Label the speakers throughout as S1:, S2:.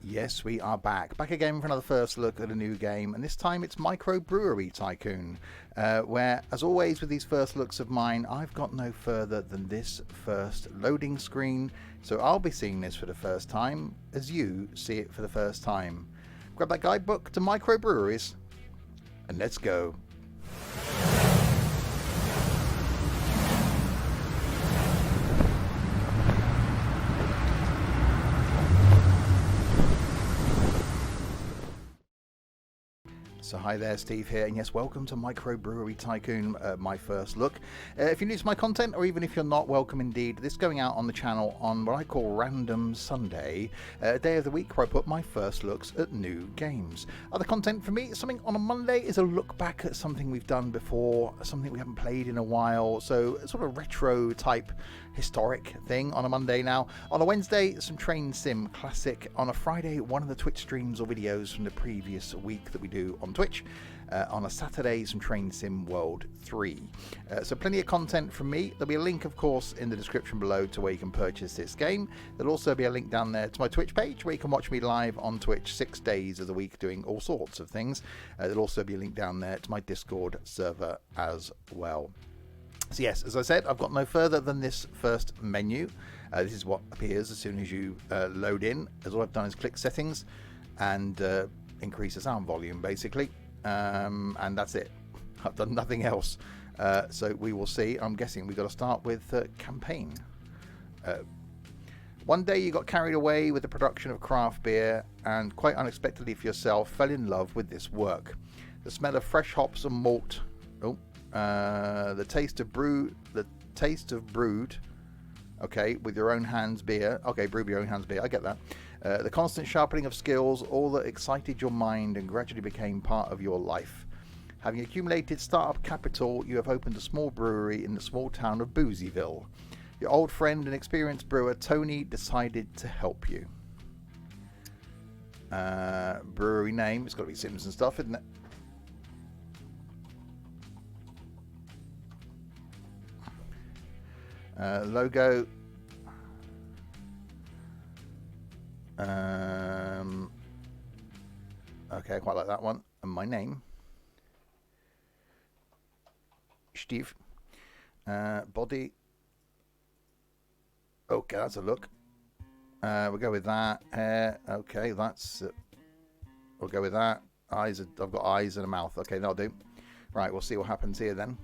S1: Yes, we are back again for another first look at a new game, and this time it's MicroBrewery Tycoon, where, as always with these first looks of mine, I've got no further than this first loading screen, so I'll be seeing this for the first time as you see it for the first time. Grab that guidebook to microbreweries, and let's go. So hi there, Steve here, and yes, welcome to MicroBrewery Tycoon, my first look. If you're new to my content, or even if you're not, welcome indeed. This is going out on the channel on what I call Random Sunday, a day of the week where I put my first looks at new games. Other content for me, something on a Monday is a look back at something we've done before, something we haven't played in a while, so sort of retro type historic thing on a Monday now. On a Wednesday, some train sim classic. On a Friday, one of the Twitch streams or videos from the previous week that we do on Twitch. On a Saturday, some Train Sim World 3. So plenty of content from me. There'll be a link, of course, in the description below to where you can purchase this game. There'll also be a link down there to my Twitch page where you can watch me live on Twitch 6 days of the week doing all sorts of things. There'll also be a link down there to my Discord server as well. So yes, as I said, I've got no further than this first menu. This is what appears as soon as you load in. As all I've done is click settings and increase the sound volume, basically. And that's it. I've done nothing else. So we will see. I'm guessing we've got to start with campaign. One day you got carried away with the production of craft beer and quite unexpectedly for yourself fell in love with this work. The smell of fresh hops and malt. The taste of brewed. Okay, with your own hands beer. Okay, brew your own hands beer. I get that. The constant sharpening of skills, all that excited your mind and gradually became part of your life. Having accumulated startup capital, you have opened a small brewery in the small town of Boozyville. Your old friend and experienced brewer Tony decided to help you. Brewery name, it's got to be Sims and Stuff, isn't it? Logo. Okay, I quite like that one. And my name, Steve. Body. Okay, that's a look. We'll go with that. Hair. Okay, that's. We'll go with that. Eyes. I've got eyes and a mouth. Okay, that'll do. Right, we'll see what happens here then.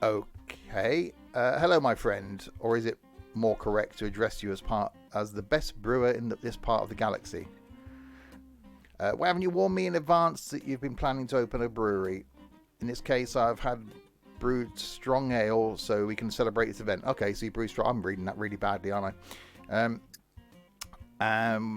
S1: Okay. Hello, my friend. Or is it more correct to address you as the best brewer in this part of the galaxy? Why haven't you warned me in advance that you've been planning to open a brewery? In this case, I've had brewed strong ale, so we can celebrate this event. Okay, so you brew strong. I'm reading that really badly, aren't I?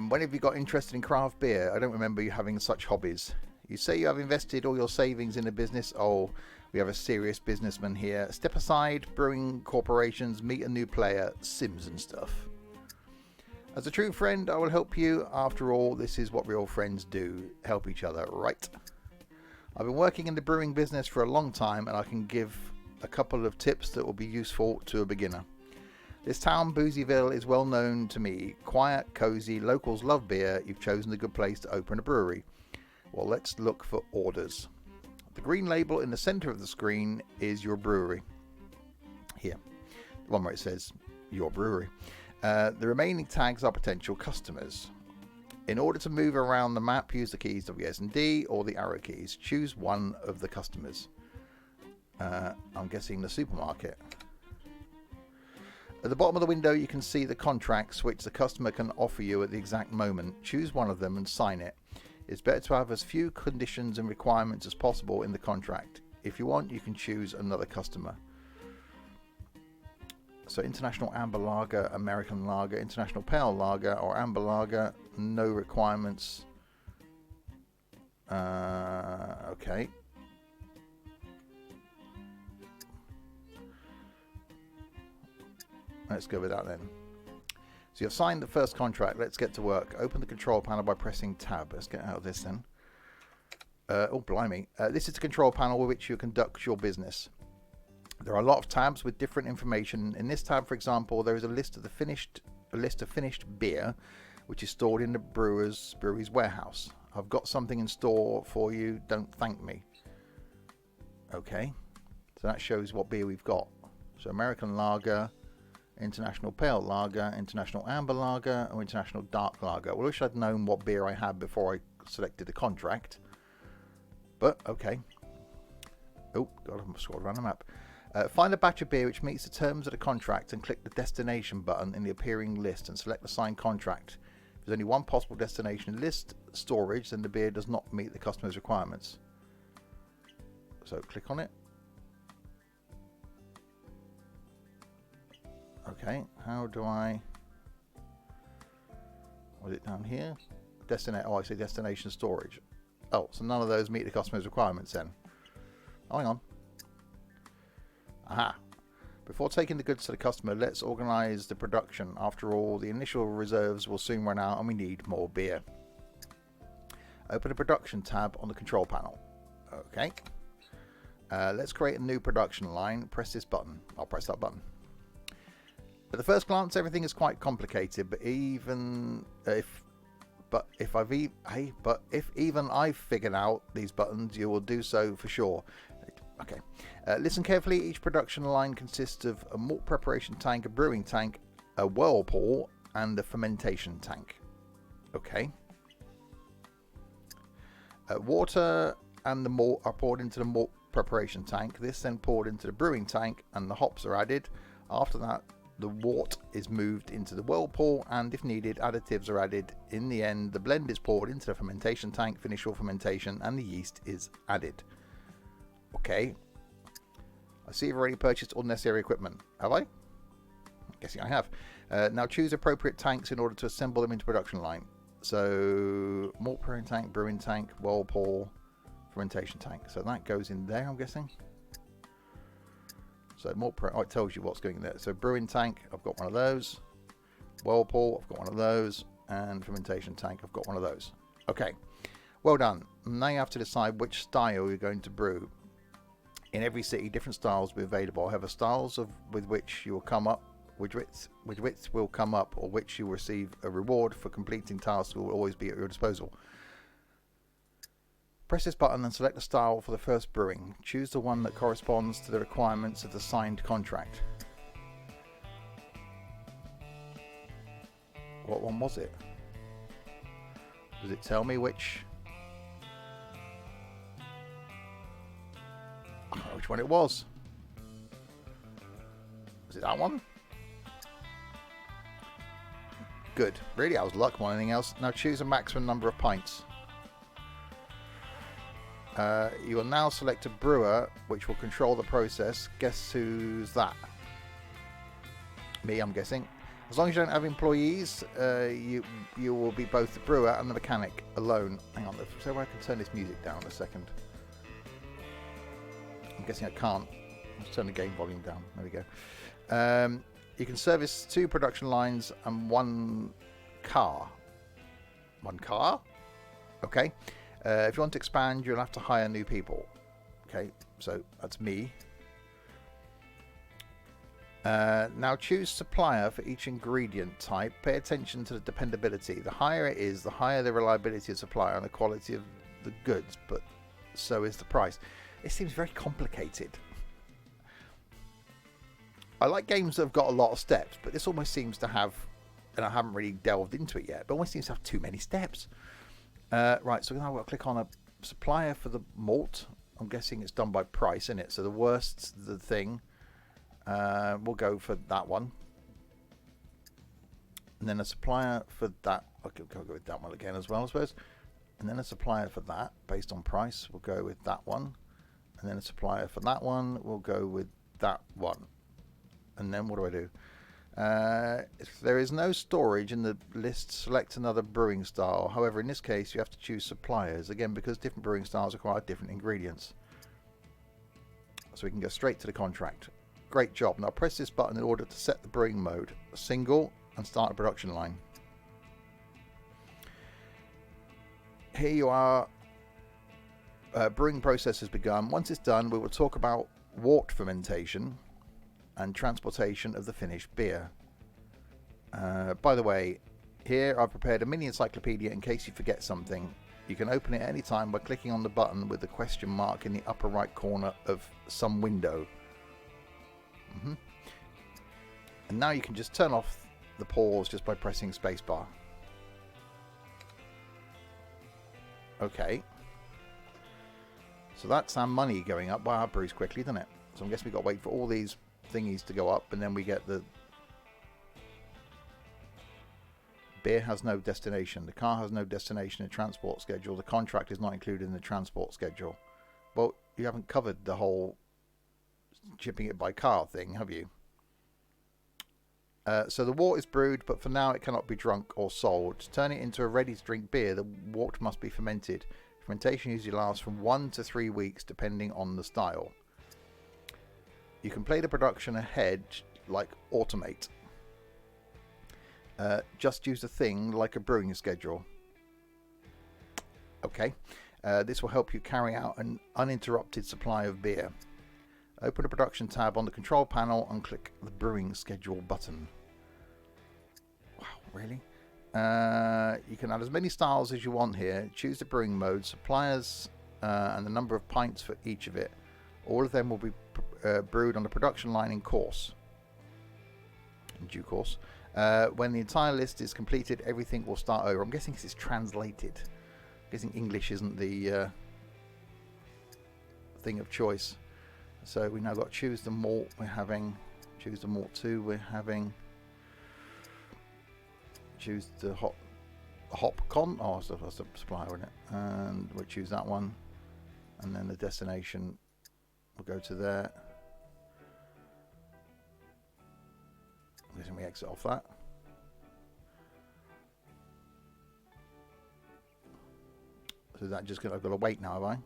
S1: When have you got interested in craft beer? I don't remember you having such hobbies. You say you have invested all your savings in a business. Oh, we have a serious businessman here. Step aside, brewing corporations, meet a new player, Sims and Stuff. As a true friend, I will help you. After all, this is what real friends do. Help each other, right? I've been working in the brewing business for a long time, and I can give a couple of tips that will be useful to a beginner. This town, Boozyville, is well known to me. Quiet, cozy, locals love beer. You've chosen a good place to open a brewery. Well, let's look for orders. The green label in the center of the screen is your brewery. Here, the one where it says your brewery. The remaining tags are potential customers. In order to move around the map, use the keys WS and D or the arrow keys. Choose one of the customers. I'm guessing the supermarket. At the bottom of the window, you can see the contracts which the customer can offer you at the exact moment. Choose one of them and sign it. It's better to have as few conditions and requirements as possible in the contract. If you want, you can choose another customer. So international amber lager, American lager, international pale lager or amber lager, no requirements. Okay. Let's go with that then. So you've signed the first contract. Let's get to work. Open the control panel by pressing tab. Let's get out of this then. Oh, blimey. This is the control panel with which you conduct your business. There are a lot of tabs with different information. In this tab, for example, there is a list of finished beer which is stored in the brewery's warehouse. I've got something in store for you. Don't thank me. Okay, so that shows what beer we've got. So American Lager, International Pale Lager, International Amber Lager, or International Dark Lager. Well, I wish I'd known what beer I had before I selected the contract. But, okay. Oh, God, I've scrolled around the map. Find a batch of beer which meets the terms of the contract and click the destination button in the appearing list and select the signed contract. If there's only one possible destination list storage, then the beer does not meet the customer's requirements. So click on it. Okay, how do I... Was it down here? Oh, I see destination storage. Oh, so none of those meet the customer's requirements then. Oh, hang on. Aha. Before taking the goods to the customer, let's organise the production. After all, the initial reserves will soon run out and we need more beer. Open the production tab on the control panel. Okay. Let's create a new production line. Press this button. I'll press that button. At the first glance, everything is quite complicated, but if even I've figured out these buttons, you will do so for sure. Okay. Listen carefully. Each production line consists of a malt preparation tank, a brewing tank, a whirlpool, and a fermentation tank. Okay. Water and the malt are poured into the malt preparation tank. This then poured into the brewing tank, and the hops are added. After that, the wort is moved into the whirlpool, and if needed, additives are added. In the end, the blend is poured into the fermentation tank, finish all fermentation, and the yeast is added. Okay. I see you've already purchased all necessary equipment. Have I? I'm guessing I have. Now choose appropriate tanks in order to assemble them into production line. So, malt brewing tank, whirlpool, fermentation tank. So that goes in there, I'm guessing. So it tells you what's going in there. So brewing tank, I've got one of those. Whirlpool, I've got one of those. And fermentation tank, I've got one of those. Okay, well done. Now you have to decide which style you're going to brew. In every city, different styles will be available. However, styles with which you will come up, which will come up, or which you will receive a reward for completing tasks will always be at your disposal. Press this button and select the style for the first brewing. Choose the one that corresponds to the requirements of the signed contract. What one was it? Does it tell me which? I don't know which one it was. Was it that one? Good. Really, I was luck more than anything else. Now choose a maximum number of pints. You will now select a brewer which will control the process. Guess who's that? Me, I'm guessing. As long as you don't have employees, you will be both the brewer and the mechanic alone. Hang on, let's see if I can turn this music down a second. I'm guessing I can't. Let's turn the game volume down. There we go. You can service 2 production lines and 1 car. 1 car? Okay. If you want to expand, you'll have to hire new people. Okay, so that's me. Now choose supplier for each ingredient type. Pay attention to the dependability. The higher it is, the higher the reliability of supplier and the quality of the goods, but so is the price. It seems very complicated. I like games that have got a lot of steps, but this almost seems to have, and I haven't really delved into it yet, but almost seems to have too many steps. Right, so now I'll click on a supplier for the malt. I'm guessing it's done by price, isn't it? So the worst the thing. We'll go for that one. And then a supplier for that. Okay, I'll go with that one again as well, I suppose. And then a supplier for that, based on price. We'll go with that one. And then a supplier for that one. We'll go with that one. And then what do I do? If there is no storage in the list, select another brewing style. However, in this case, you have to choose suppliers. Again, because different brewing styles require different ingredients. So we can go straight to the contract. Great job. Now press this button in order to set the brewing mode. Single, and start a production line. Here you are. Brewing process has begun. Once it's done, we will talk about wort fermentation and transportation of the finished beer. By the way, Here I've prepared a mini encyclopedia in case you forget something. You can open it at any time by clicking on the button with the question mark in the upper right corner of some window. And now you can just turn off the pause just by pressing spacebar. Okay. So that's our money going up. Wow, that brews quickly, doesn't it? So I guess we've got to wait for all these thingies to go up, and then we get the... Beer has no destination. The car has no destination in the transport schedule. The contract is not included in the transport schedule. Well, you haven't covered the whole shipping it by car thing, have you? So the wort is brewed, but for now it cannot be drunk or sold. To turn it into a ready-to-drink beer, the wort must be fermented. Fermentation usually lasts from 1 to 3 weeks, depending on the style. You can play the production ahead, like automate. Just use a thing like a brewing schedule. Okay. This will help you carry out an uninterrupted supply of beer. Open the production tab on the control panel and click the brewing schedule button. Wow, really? You can add as many styles as you want here. Choose the brewing mode, suppliers, and the number of pints for each of it. All of them will be brewed on the production line in due course. When the entire list is completed, everything will start over. I'm guessing this is translated. I'm guessing English isn't the thing of choice. So we now got choose the malt. We're having choose the malt 2. We're having choose the hop con. Oh, that's the supplier, isn't it? And we'll choose that one, and then the destination will go to there. Then we exit off that. So is that just gonna, I've got to wait now, have I?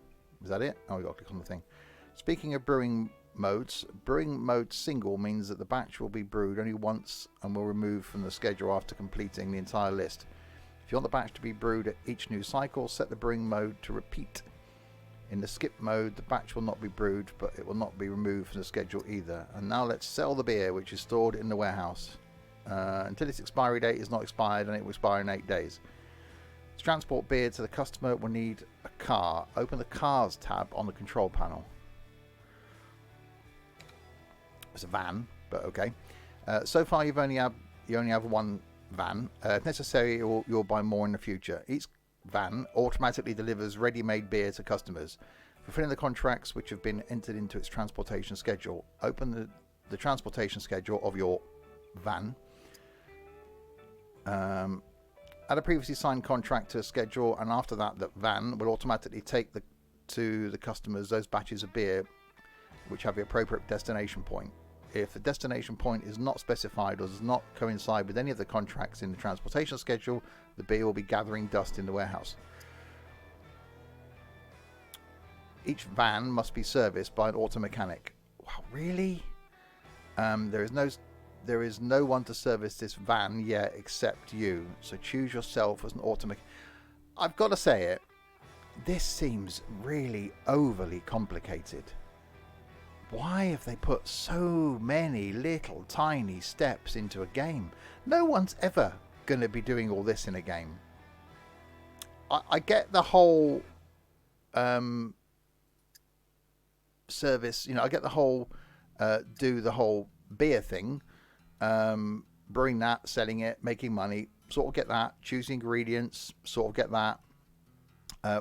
S1: Is that it? Oh, we got to click on the thing. Speaking of brewing modes, brewing mode single means that the batch will be brewed only once and will remove from the schedule after completing the entire list. If you want the batch to be brewed at each new cycle, set the brewing mode to repeat. In the skip mode, the batch will not be brewed, but it will not be removed from the schedule either. And now let's sell the beer, which is stored in the warehouse until its expiry date is not expired, and it will expire in 8 days. To transport beer to the customer, we'll need a car. Open the Cars tab on the control panel. It's a van, but okay. So far, you only have one van. If necessary, you'll buy more in the future. Each van automatically delivers ready-made beer to customers. Fulfilling the contracts which have been entered into its transportation schedule. Open the transportation schedule of your van. Add a previously signed contract to a schedule, and after that, the van will automatically take to the customers those batches of beer which have the appropriate destination point. If the destination point is not specified or does not coincide with any of the contracts in the transportation schedule, the beer will be gathering dust in the warehouse. Each van must be serviced by an auto mechanic. Wow, really? There is no one to service this van yet except you. So choose yourself as an auto mechanic. I've got to say it. This seems really overly complicated. Why have they put so many little tiny steps into a game? No one's ever going to be doing all this in a game. I get the whole service, I get the whole do the whole beer thing, brewing that, selling it, making money, sort of get that, choosing ingredients, sort of get that,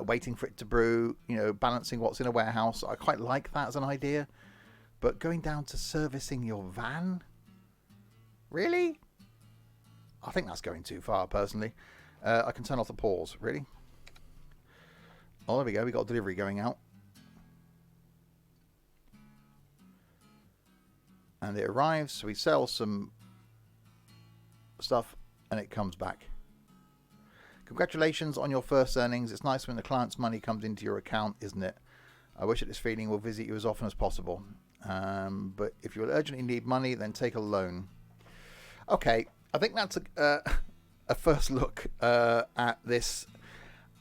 S1: waiting for it to brew, balancing what's in a warehouse. I quite like that as an idea. But going down to servicing your van? Really? I think that's going too far, personally. I can turn off the pause. Really? Oh, there we go. We got a delivery going out. And it arrives. So we sell some stuff and it comes back. Congratulations on your first earnings. It's nice when the client's money comes into your account, isn't it? I wish that this feeling will visit you as often as possible. But if you will urgently need money, then take a loan. Okay, I think that's a first look at this.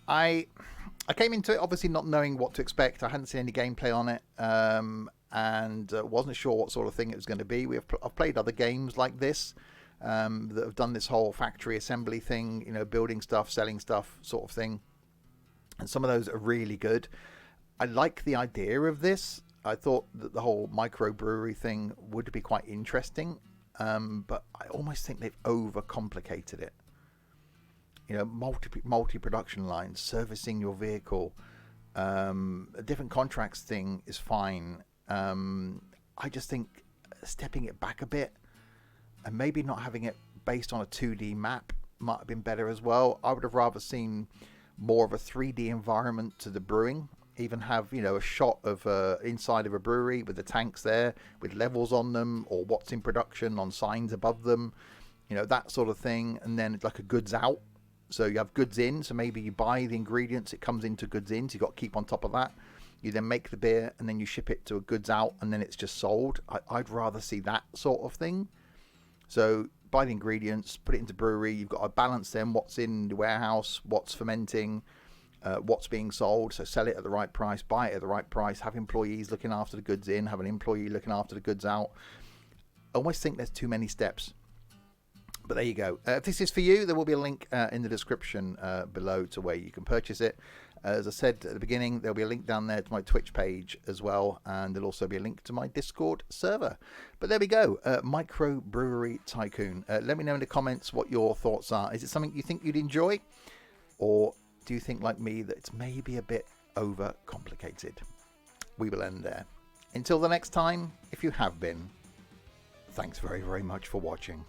S1: I came into it obviously not knowing what to expect. I hadn't seen any gameplay on it, and wasn't sure what sort of thing it was going to be. I've played other games like this, that have done this whole factory assembly thing, you know, building stuff, selling stuff sort of thing. And some of those are really good. I like the idea of this. I thought that the whole microbrewery thing would be quite interesting, but I almost think they've overcomplicated it. You know, multi-production lines, servicing your vehicle, a different contracts thing is fine. I just think stepping it back a bit and maybe not having it based on a 2D map might have been better as well. I would have rather seen more of a 3D environment to the brewing. Even have, you know, a shot of inside of a brewery with the tanks there with levels on them, or what's in production on signs above them, you know, that sort of thing. And then it's like a goods out. So you have goods in, so maybe you buy the ingredients, it comes into goods in, so you've got to keep on top of that. You then make the beer and then you ship it to a goods out and then it's just sold. I'd rather see that sort of thing. So buy the ingredients, put it into brewery. You've got to balance them, what's in the warehouse, what's fermenting, what's being sold. So sell it at the right price, buy it at the right price, have employees looking after the goods in, have an employee looking after the goods out. I almost think there's too many steps. But there you go. If this is for you, there will be a link in the description below to where you can purchase it. As I said at the beginning, there'll be a link down there to my Twitch page as well, and there'll also be a link to my Discord server. But there we go, MicroBrewery Tycoon. Let me know in the comments what your thoughts are. Is it something you think you'd enjoy? Or do you think, like me, that it's maybe a bit overcomplicated? We will end there. Until the next time, if you have been, thanks very, very much for watching.